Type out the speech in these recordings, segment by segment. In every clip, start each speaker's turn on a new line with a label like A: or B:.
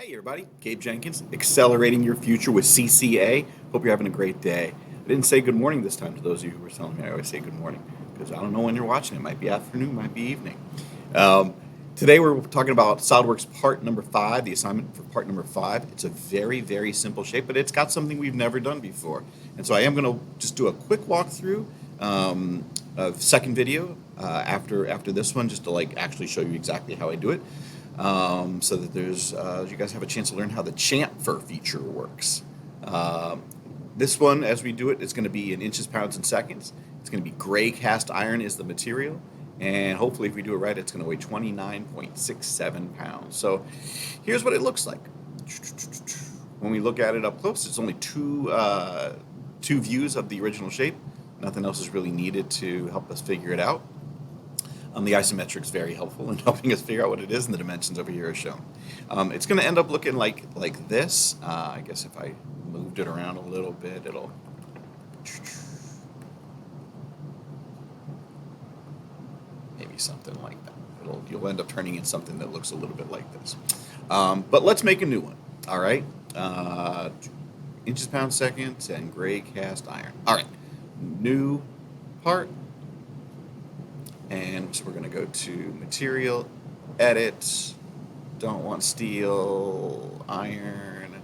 A: Hey everybody, Gabe Jenkins, accelerating your future with CCA. Hope you're having a great day. I didn't say good morning this time to those of you who were telling me I always say good morning because I don't know when you're watching. It might be afternoon, might be evening. Um, Today we're talking about SolidWorks part number 5, the assignment for part number 5. It's a very, very simple shape, but it's got something we've never done before. And so I am going to just do a quick walkthrough of second video after this one, just to like actually show you exactly how I do it. So that you guys have a chance to learn how the chamfer feature works. This one, as we do it, it's going to be in inches, pounds, and seconds. It's going to be gray cast iron is the material, and hopefully, if we do it right, it's going to weigh 29.67 pounds. So, here's what it looks like. When we look at it up close, it's only two views of the original shape. Nothing else is really needed to help us figure it out. The isometric is very helpful in helping us figure out what it is, and the dimensions over here are shown. It's going to end up looking like this. I guess if I moved it around a little bit, it'll maybe something like that. You'll end up turning in something that looks a little bit like this. But let's make a new one. All right, inches, pounds, seconds, and gray cast iron. All right, new part. And so we're going to go to material, edit, don't want steel, iron,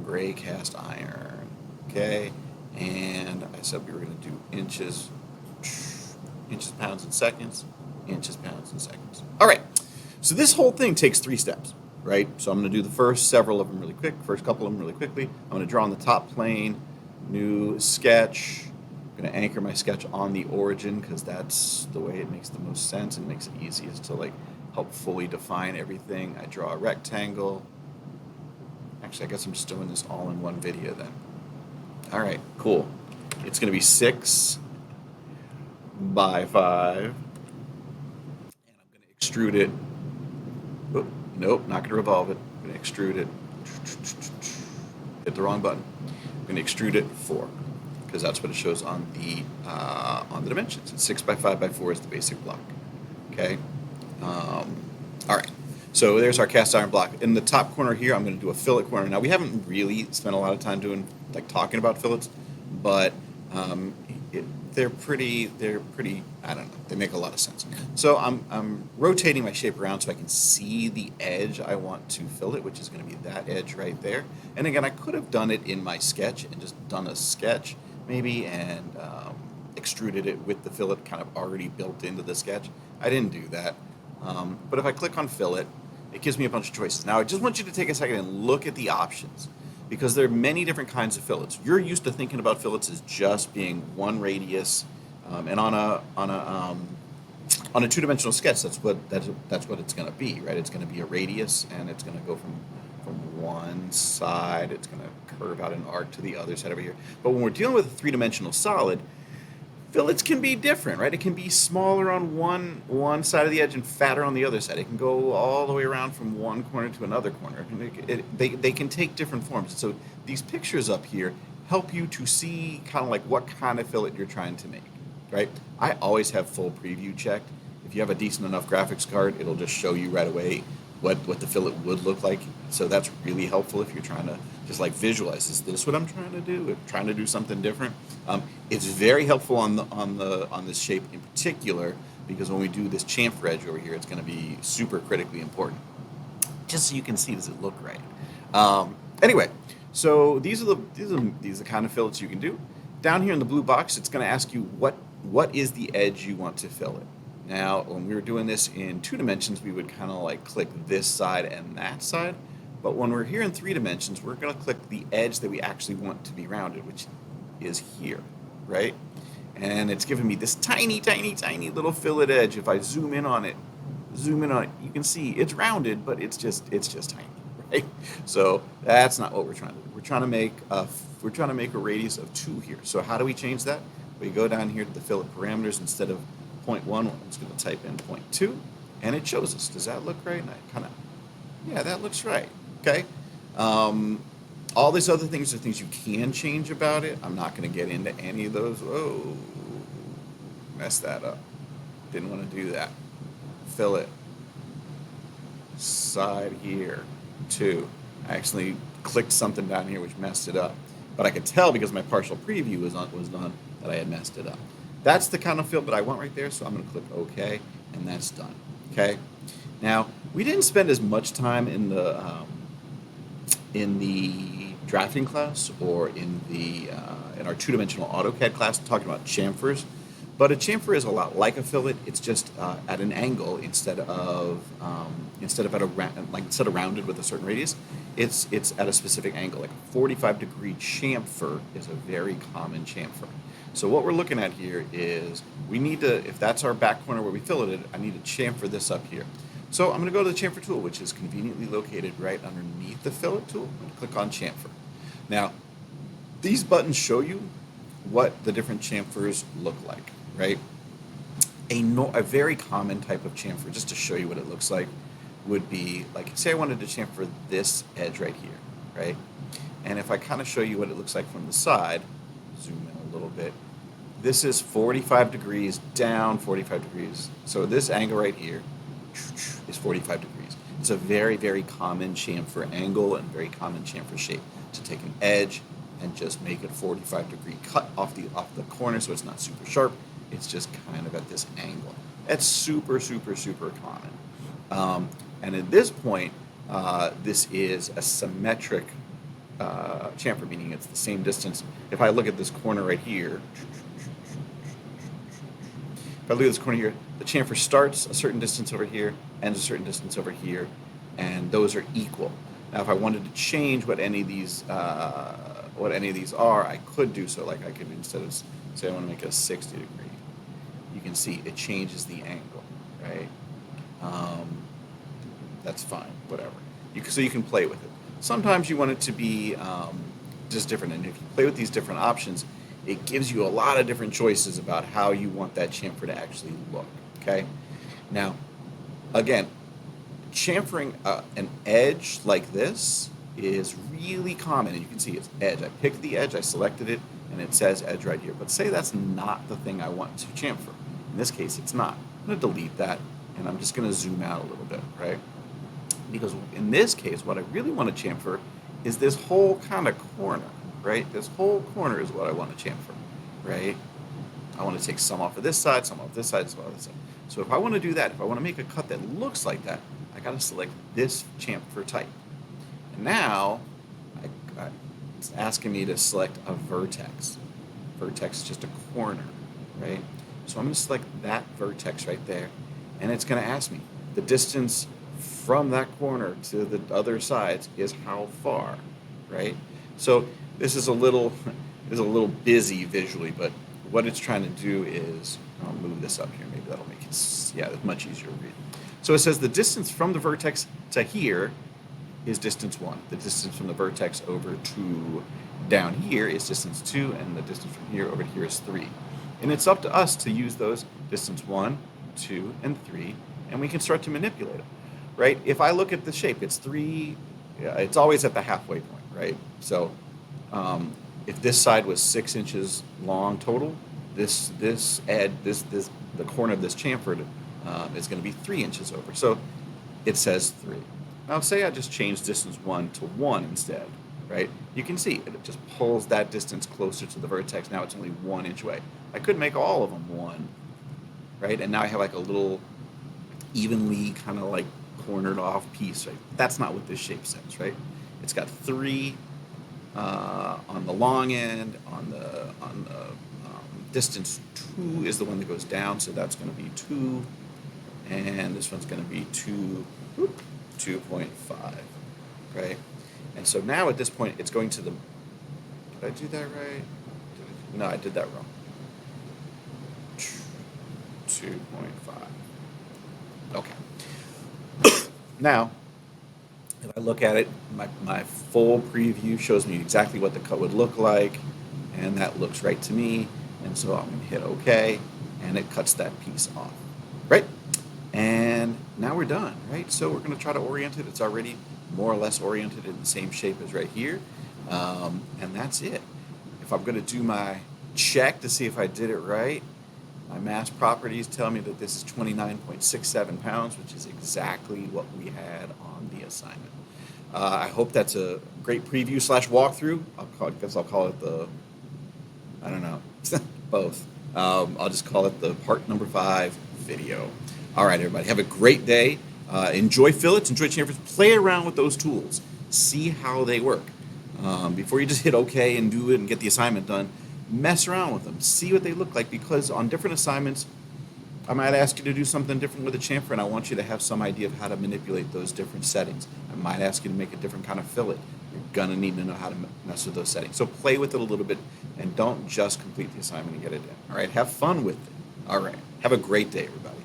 A: gray cast iron, okay? And I said we were going to do inches, pounds, and seconds, inches, pounds, and seconds. All right, so this whole thing takes 3 steps, right? So I'm going to do the first several of them really quick, first couple of them really quickly. I'm going to draw on the top plane, new sketch. I'm going to anchor my sketch on the origin because that's the way it makes the most sense and makes it easiest to like help fully define everything. I draw a rectangle. Actually, I guess I'm just doing this all in one video then. All right, cool. It's going to be 6 by 5. And I'm going to extrude it. Oh, nope, not going to revolve it. I'm going to extrude it. Hit the wrong button. I'm going to extrude it 4. Because that's what it shows on the dimensions. It's 6 by 5 by 4 is the basic block. Okay. All right. So there's our cast iron block. In the top corner here, I'm going to do a fillet corner. Now we haven't really spent a lot of time talking about fillets, but they're pretty. I don't know. They make a lot of sense. So I'm rotating my shape around so I can see the edge I want to fillet, which is going to be that edge right there. And again, I could have done it in my sketch and just done a sketch maybe and extruded it with the fillet kind of already built into the sketch. I didn't do that. But if I click on fillet, it gives me a bunch of choices. Now I just want you to take a second and look at the options because there are many different kinds of fillets. You're used to thinking about fillets as just being one radius, and on a two-dimensional sketch, that's what it's going to be, right? It's going to be a radius, and it's going to go from one side. It's going to curve out an arc to the other side over here. But when we're dealing with a three-dimensional solid, fillets can be different, right? It can be smaller on one side of the edge and fatter on the other side. It can go all the way around from one corner to another corner. They can take different forms. So these pictures up here help you to see kind of like what kind of fillet you're trying to make, right? I always have full preview checked. If you have a decent enough graphics card, it'll just show you right away what the fillet would look like. So that's really helpful if you're trying to just like visualize, is this what I'm trying to do? I'm trying to do something different. It's very helpful on this shape in particular because when we do this chamfer edge over here, it's going to be super critically important. Just so you can see, does it look right? Anyway, so these are the kind of fillets you can do. Down here in the blue box, it's going to ask you what is the edge you want to fillet. Now, when we were doing this in 2 dimensions, we would kind of like click this side and that side. But when we're here in 3 dimensions, we're going to click the edge that we actually want to be rounded, which is here, right? And it's giving me this tiny, tiny, tiny little fillet edge. If I zoom in on it, you can see it's rounded, but it's just tiny, right? So that's not what we're trying to do. We're trying to make a radius of 2 here. So how do we change that? We go down here to the fillet parameters. Instead of 0.1, I'm just going to type in 0.2, and it shows us. Does that look right? And yeah, that looks right. Okay. All these other things are things you can change about it. I'm not going to get into any of those. Oh, messed that up. Didn't want to do that. Fillet. Side here. 2. I actually clicked something down here which messed it up. But I could tell because my partial preview was done that I had messed it up. That's the kind of field that I want right there, so I'm going to click OK, and that's done. Okay. Now, we didn't spend as much time in the drafting class or in our two-dimensional AutoCAD class talking about chamfers, but a chamfer is a lot like a fillet. It's just at an angle instead of instead of rounded with a certain radius. It's at a specific angle. Like a 45-degree chamfer is a very common chamfer. So what we're looking at here is we need to, if that's our back corner where we filleted, I need to chamfer this up here. So I'm going to go to the chamfer tool, which is conveniently located right underneath the fillet tool. I'm going to click on chamfer. Now, these buttons show you what the different chamfers look like, right? A very common type of chamfer, just to show you what it looks like, would be like, say I wanted to chamfer this edge right here, right? And if I kind of show you what it looks like from the side, zoom in a little bit, this is 45 degrees down, 45 degrees. So this angle right here is 45 degrees. It's a very, very common chamfer angle and very common chamfer shape, to take an edge and just make it 45-degree cut off the corner, so it's not super sharp. It's just kind of at this angle. That's super, super, super common. And at this point, this is a symmetric chamfer, meaning it's the same distance. If I look at this corner right here, if I look at this corner here, the chamfer starts a certain distance over here, ends a certain distance over here, and those are equal. Now, if I wanted to change what any of these are, I could do so. Like I could, instead of, say I want to make it a 60 degree, you can see it changes the angle, right? That's fine, whatever. So you can play with it. Sometimes you want it to be just different, and if you play with these different options, it gives you a lot of different choices about how you want that chamfer to actually look, okay? Now, again, chamfering an edge like this is really common, and you can see it's edge. I picked the edge, I selected it, and it says edge right here. But say that's not the thing I want to chamfer. In this case, it's not. I'm going to delete that, and I'm just going to zoom out a little bit, right? Because in this case, what I really want to chamfer is this whole kind of corner, right? This whole corner is what I want to chamfer, right? I want to take some off of this side, some off this side, some off this side. So if I want to do that, if I want to make a cut that looks like that, I got to select this chamfer type. And now, it's asking me to select a vertex. Vertex is just a corner, right? So I'm going to select that vertex right there, and it's going to ask me the distance from that corner to the other sides is how far, right? So this is a little busy visually, but what it's trying to do is, I'll move this up here, maybe that'll make it, yeah, it's much easier to read. So it says the distance from the vertex to here is distance 1. The distance from the vertex over to down here is distance 2, and the distance from here over to here is 3. And it's up to us to use those distance 1, 2, and 3, and we can start to manipulate them, right? If I look at the shape, it's 3, it's always at the halfway point, right? So if this side was 6 inches long total, the corner of this chamfer is going to be 3 inches over. So it says 3. Now say I just change distance 1 to 1 instead, right? You can see it just pulls that distance closer to the vertex. Now it's only 1 inch away. I could make all of them 1, right? And now I have like a little evenly kind of like cornered off piece, right? That's not what this shape says, right? It's got 3 on the long end, on the distance 2 is the one that goes down, so that's going to be 2, and this one's going to be 2.5, right? And so now at this point, it's going to the, did I do that right? No, I did that wrong. 2.5. Okay. Now, if I look at it, my full preview shows me exactly what the cut would look like, and that looks right to me. And so I'm going to hit OK, and it cuts that piece off, right? And now we're done, right? So we're going to try to orient it. It's already more or less oriented in the same shape as right here, and that's it. If I'm going to do my check to see if I did it right, my mass properties tell me that this is 29.67 pounds, which is exactly what we had on the assignment. I hope that's a great preview slash walkthrough. I guess I'll call it the, I don't know, both. I'll just call it the part number 5 video. All right, everybody, have a great day. Enjoy fillets, enjoy chamfers, play around with those tools, see how they work. Before you just hit OK and do it and get the assignment done, mess around with them, see what they look like, because on different assignments, I might ask you to do something different with a chamfer, and I want you to have some idea of how to manipulate those different settings. I might ask you to make a different kind of fillet. You're gonna need to know how to mess with those settings. So play with it a little bit, and don't just complete the assignment and get it in. All right, have fun with it. All right, have a great day, everybody.